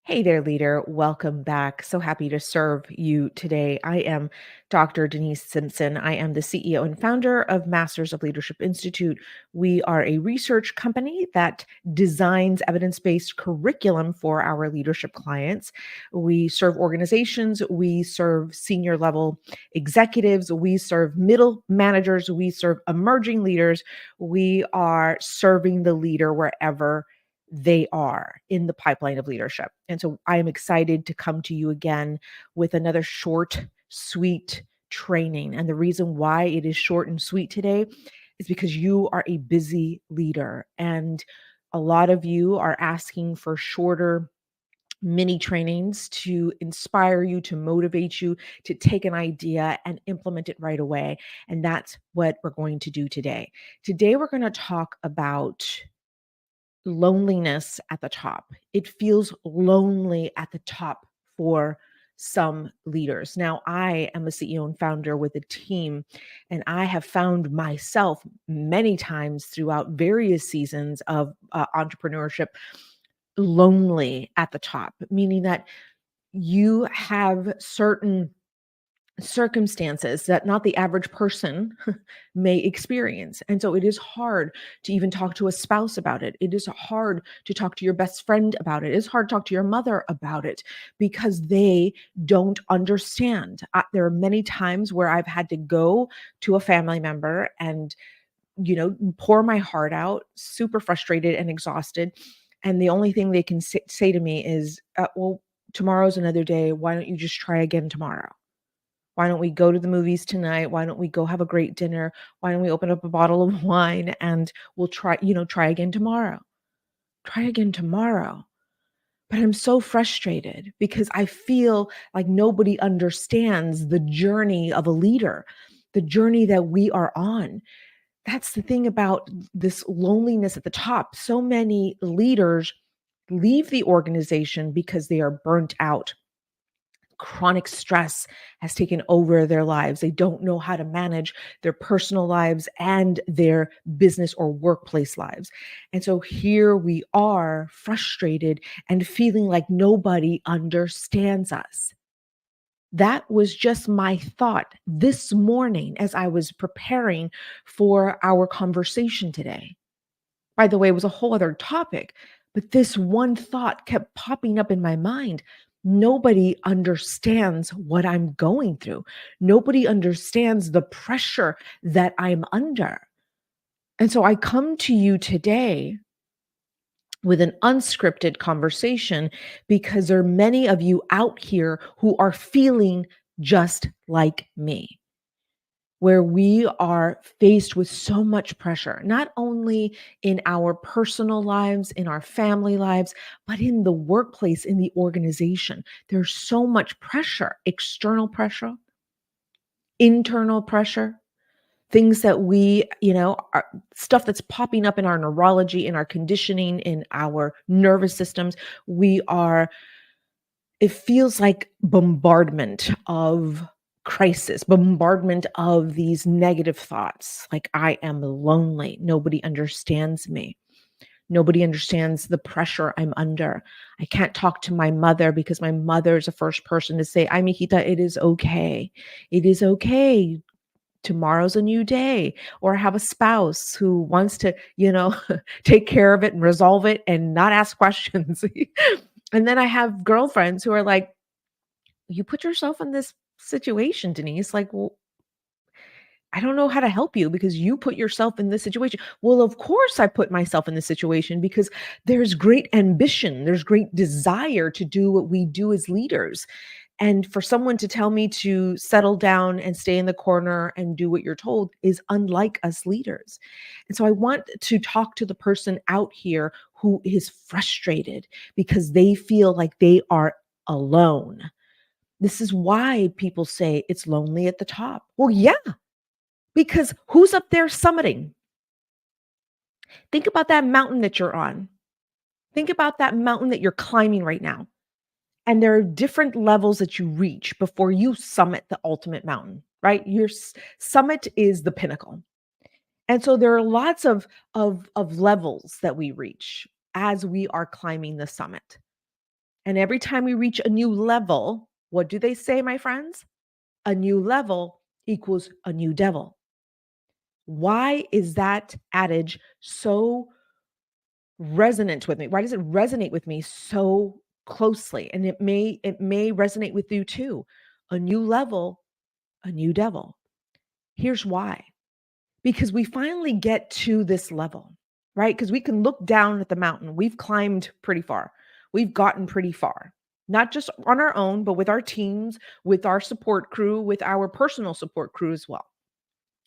Hey there, leader. Welcome back. So happy to serve you today. I am Dr. Denise Simpson. I am the CEO and founder of Masters of Leadership Institute. We are a research company that designs evidence based curriculum for our leadership clients. We serve organizations, we serve senior level executives, we serve middle managers, we serve emerging leaders. We are serving the leader wherever they are in the pipeline of leadership. And so I am excited to come to you again with another short, sweet training. And the reason why it is short and sweet today is because you are a busy leader. And a lot of you are asking for shorter mini trainings to inspire you, to motivate you, to take an idea and implement it right away. And that's what we're going to do today. Today, we're going to talk about loneliness at the top. It feels lonely at the top for some leaders. Now, I am a CEO and founder with a team, and I have found myself many times throughout various seasons of entrepreneurship lonely at the top, meaning that you have certain circumstances that not the average person may experience. And so it is hard to even talk to a spouse about it. It is hard to talk to your best friend about it. It's hard to talk to your mother about it because they don't understand. There are many times where I've had to go to a family member and, pour my heart out, super frustrated and exhausted. And the only thing they can say to me is, well, tomorrow's another day. Why don't you just try again tomorrow? Why don't we go to the movies tonight? Why don't we go have a great dinner? Why don't we open up a bottle of wine and we'll try again tomorrow? Try again tomorrow. But I'm so frustrated because I feel like nobody understands the journey of a leader, the journey that we are on. That's the thing about this loneliness at the top. So many leaders leave the organization because they are burnt out. Chronic stress has taken over their lives. They don't know how to manage their personal lives and their business or workplace lives. And so here we are, frustrated and feeling like nobody understands us. That was just my thought this morning as I was preparing for our conversation today. By the way, it was a whole other topic, but this one thought kept popping up in my mind. Nobody understands what I'm going through. Nobody understands the pressure that I'm under. And so I come to you today with an unscripted conversation because there are many of you out here who are feeling just like me, where we are faced with so much pressure, not only in our personal lives, in our family lives, but in the workplace, in the organization. There's so much pressure, external pressure, internal pressure, things that are stuff that's popping up in our neurology, in our conditioning, in our nervous systems. It feels like bombardment of crisis, bombardment of these negative thoughts. Like, I am lonely. Nobody understands me. Nobody understands the pressure I'm under. I can't talk to my mother because my mother is the first person to say, "Ay, mijita, it is okay. It is okay. Tomorrow's a new day." Or I have a spouse who wants to, take care of it and resolve it and not ask questions. And then I have girlfriends who are like, "You put yourself in this situation, Denise. Like, well, I don't know how to help you because you put yourself in this situation." Well, of course I put myself in this situation because there's great ambition, there's great desire to do what we do as leaders. And for someone to tell me to settle down and stay in the corner and do what you're told is unlike us leaders. And so I want to talk to the person out here who is frustrated because they feel like they are alone. This is why people say it's lonely at the top. Well, yeah, because who's up there summiting? Think about that mountain that you're on. Think about that mountain that you're climbing right now. And there are different levels that you reach before you summit the ultimate mountain, right? Your summit is the pinnacle. And so there are lots of levels that we reach as we are climbing the summit. And every time we reach a new level, what do they say, my friends? A new level equals a new devil. Why is that adage so resonant with me? Why does it resonate with me so closely? And it may resonate with you too. A new level, a new devil. Here's why. Because we finally get to this level, right? Because we can look down at the mountain. We've climbed pretty far. We've gotten pretty far. Not just on our own, but with our teams, with our support crew, with our personal support crew as well.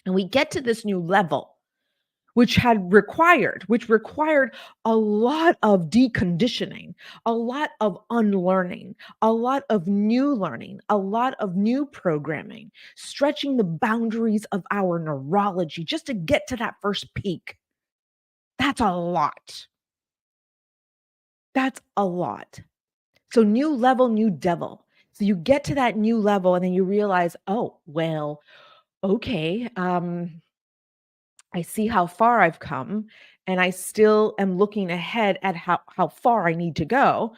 And we get to this new level which required a lot of deconditioning, a lot of unlearning, a lot of new learning, a lot of new programming, stretching the boundaries of our neurology just to get to that first peak. That's a lot. That's a lot. So new level, new devil. So you get to that new level and then you realize, oh, well, okay, I see how far I've come, and I still am looking ahead at how far I need to go,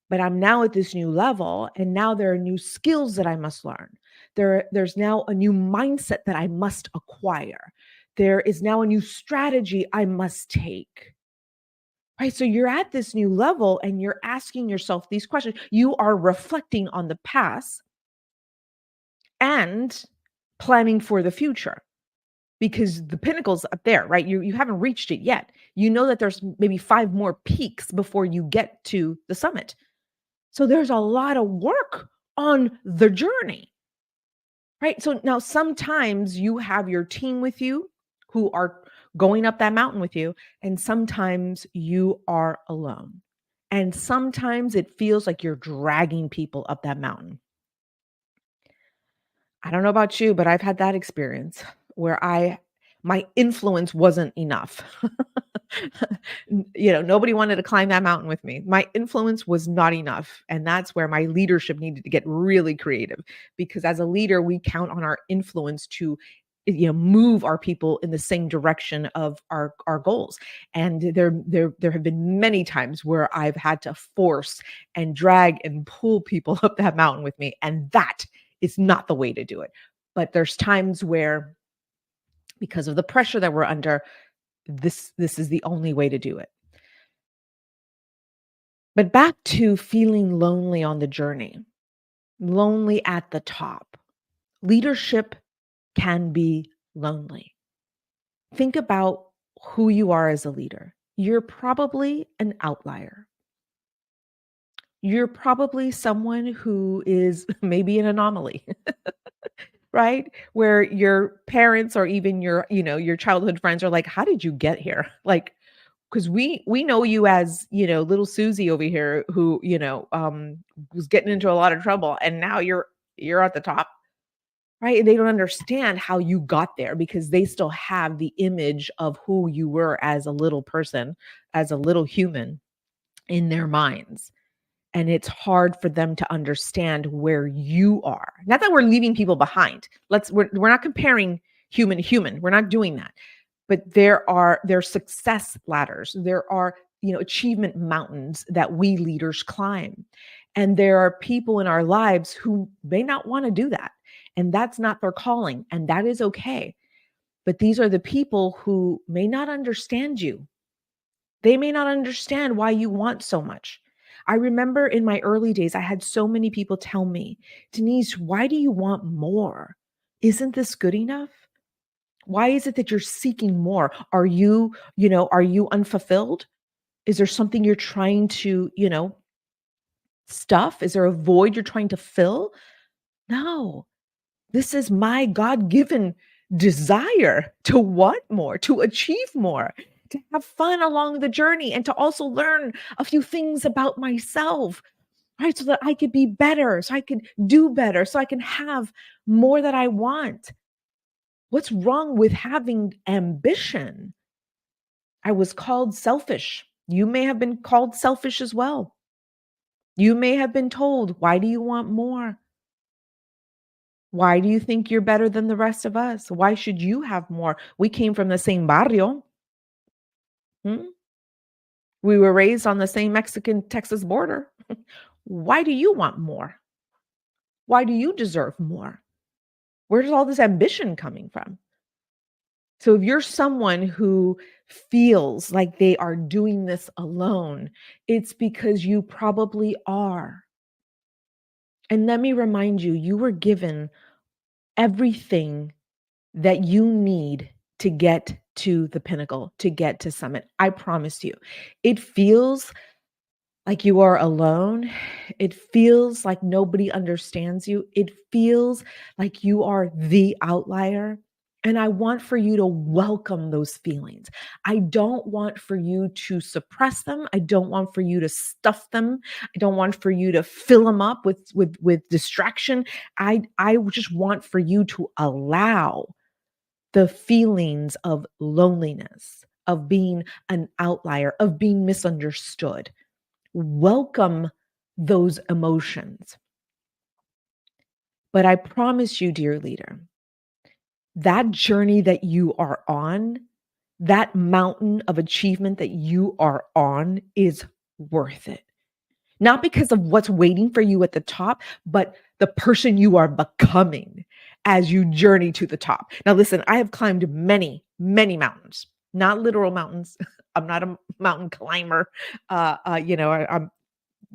but I'm now at this new level, and now there are new skills that I must learn. There's now a new mindset that I must acquire. There is now a new strategy I must take. Right? So you're at this new level and you're asking yourself these questions. You are reflecting on the past and planning for the future, because the pinnacle's up there, right? You haven't reached it yet. You know that there's maybe 5 more peaks before you get to the summit. So there's a lot of work on the journey, right? So now sometimes you have your team with you who are going up that mountain with you, and sometimes you are alone. And sometimes it feels like you're dragging people up that mountain. I don't know about you, but I've had that experience where my influence wasn't enough. Nobody wanted to climb that mountain with me. My influence was not enough, and that's where my leadership needed to get really creative, because as a leader, we count on our influence to move our people in the same direction of our goals. And there have been many times where I've had to force and drag and pull people up that mountain with me, and that is not the way to do it. But there's times where, because of the pressure that we're under, this is the only way to do it. But back to feeling lonely on the journey, lonely at the top. Leadership can be lonely. Think about who you are as a leader. You're probably an outlier. You're probably someone who is maybe an anomaly, right? Where your parents or even your childhood friends are like, "How did you get here?" Like, because we know you as, little Susie over here who, was getting into a lot of trouble, and now you're at the top, right? And they don't understand how you got there because they still have the image of who you were as a little person, as a little human in their minds. And it's hard for them to understand where you are. Not that we're leaving people behind. We're not comparing human to human. We're not doing that. But there are success ladders. There are, achievement mountains that we leaders climb. And there are people in our lives who may not want to do that. And that's not their calling. And that is okay. But these are the people who may not understand you. They may not understand why you want so much. I remember in my early days, I had so many people tell me, Denise, why do you want more? Isn't this good enough? Why is it that you're seeking more? Are you unfulfilled? Is there something you're trying to, stuff? Is there a void you're trying to fill? No. This is my God-given desire to want more, to achieve more, to have fun along the journey, and to also learn a few things about myself, right? So that I could be better, so I can do better, so I can have more that I want. What's wrong with having ambition? I was called selfish. You may have been called selfish as well. You may have been told, why do you want more? Why do you think you're better than the rest of us? Why should you have more? We came from the same barrio. Hmm? We were raised on the same Mexican Texas border. Why do you want more? Why do you deserve more? Where's all this ambition coming from? So if you're someone who feels like they are doing this alone, it's because you probably are. And let me remind you, you were given everything that you need to get to the pinnacle, to get to summit. I promise you. It feels like you are alone. It feels like nobody understands you. It feels like you are the outlier. And I want for you to welcome those feelings. I don't want for you to suppress them. I don't want for you to stuff them. I don't want for you to fill them up with distraction. I just want for you to allow the feelings of loneliness, of being an outlier, of being misunderstood. Welcome those emotions. But I promise you, dear leader, that journey that you are on, that mountain of achievement that you are on is worth it. Not because of what's waiting for you at the top, but the person you are becoming as you journey to the top. Now, listen, I have climbed many, many mountains, not literal mountains. I'm not a mountain climber. I'm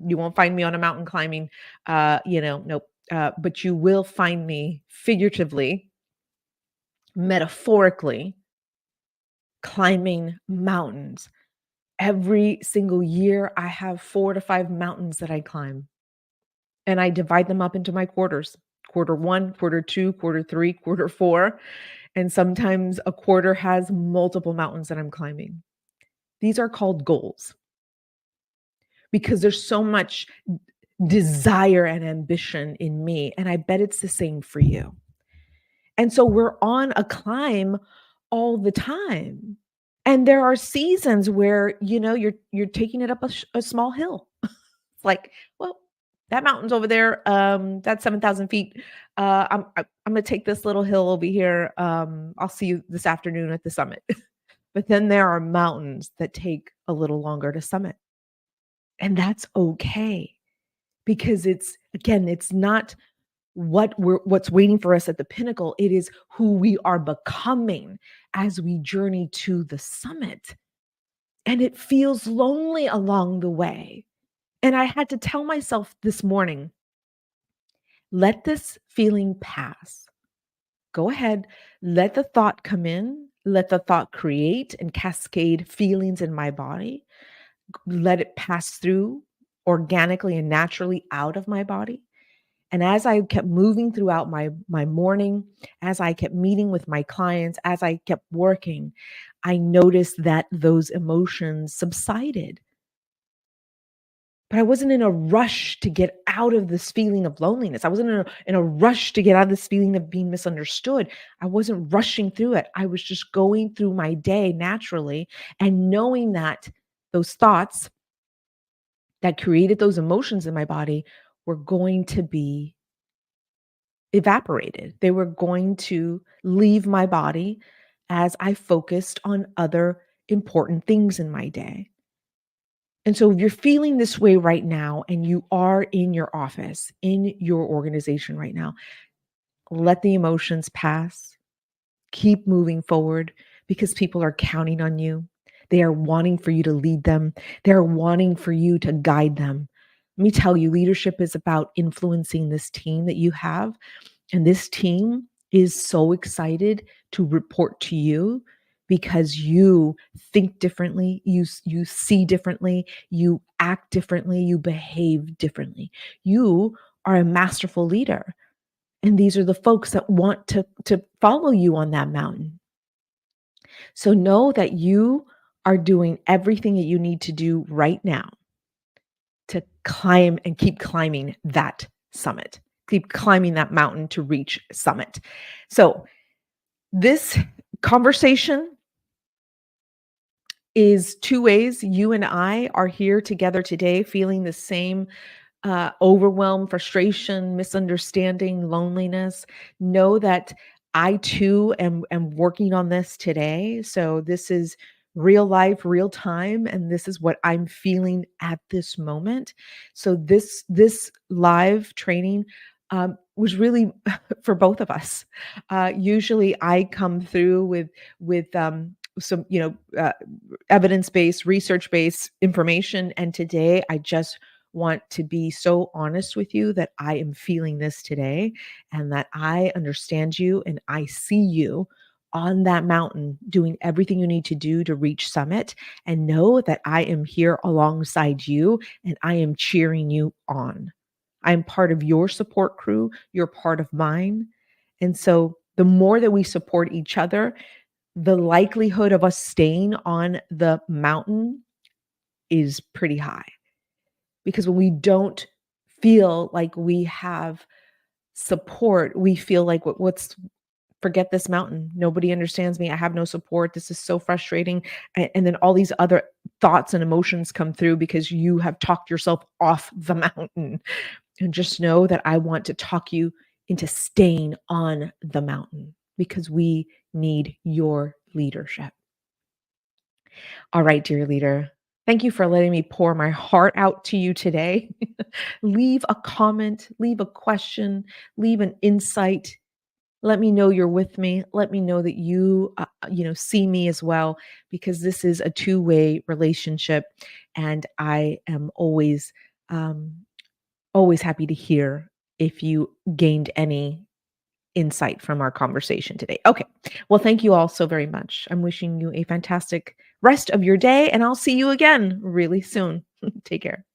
you won't find me on a mountain climbing, nope. But you will find me figuratively, metaphorically, climbing mountains. Every single year, I have 4 to 5 mountains that I climb, and I divide them up into my quarters. Quarter 1, quarter 2, quarter 3, quarter 4, and sometimes a quarter has multiple mountains that I'm climbing. These are called goals because there's so much desire and ambition in me, and I bet it's the same for you. And so we're on a climb all the time. And there are seasons where, you're taking it up a small hill. It's like, well, that mountain's over there. That's 7,000 feet. I'm gonna take this little hill over here. I'll see you this afternoon at the summit. But then there are mountains that take a little longer to summit. And that's okay because it's not what's waiting for us at the pinnacle. It is who we are becoming as we journey to the summit. And it feels lonely along the way. And I had to tell myself this morning, let this feeling pass. Go ahead, let the thought come in, let the thought create and cascade feelings in my body. Let it pass through organically and naturally out of my body. And as I kept moving throughout my morning, as I kept meeting with my clients, as I kept working, I noticed that those emotions subsided. But I wasn't in a rush to get out of this feeling of loneliness. I wasn't in a rush to get out of this feeling of being misunderstood. I wasn't rushing through it. I was just going through my day naturally and knowing that those thoughts that created those emotions in my body were going to be evaporated. They were going to leave my body as I focused on other important things in my day. And so if you're feeling this way right now and you are in your office, in your organization right now, let the emotions pass. Keep moving forward because people are counting on you. They are wanting for you to lead them. They're wanting for you to guide them. Let me tell you, leadership is about influencing this team that you have. And this team is so excited to report to you because you think differently, you see differently, you act differently, you behave differently. You are a masterful leader. And these are the folks that want to follow you on that mountain. So know that you are doing everything that you need to do right now to climb and keep climbing that summit. Keep climbing that mountain to reach summit. So this conversation is two ways. You and I are here together today feeling the same overwhelm, frustration, misunderstanding, loneliness. Know that I too am working on this today. So this is real life, real time, and this is what I'm feeling at this moment. So this live training was really for both of us. Usually, I come through with some evidence-based, research-based information, and today I just want to be so honest with you that I am feeling this today and that I understand you and I see you on that mountain doing everything you need to do to reach summit, and know that I am here alongside you and I am cheering you on. I'm part of your support crew, you're part of mine. And so the more that we support each other, the likelihood of us staying on the mountain is pretty high. Because when we don't feel like we have support, we feel like what's forget this mountain. Nobody understands me. I have no support. This is so frustrating. And then all these other thoughts and emotions come through because you have talked yourself off the mountain. And just know that I want to talk you into staying on the mountain because we need your leadership. All right, dear leader. Thank you for letting me pour my heart out to you today. Leave a comment, leave a question, leave an insight. Let me know you're with me. Let me know that you see me as well, because this is a two-way relationship, and I am um, always happy to hear if you gained any insight from our conversation today. Okay. Well, thank you all so very much. I'm wishing you a fantastic rest of your day, and I'll see you again really soon. Take care.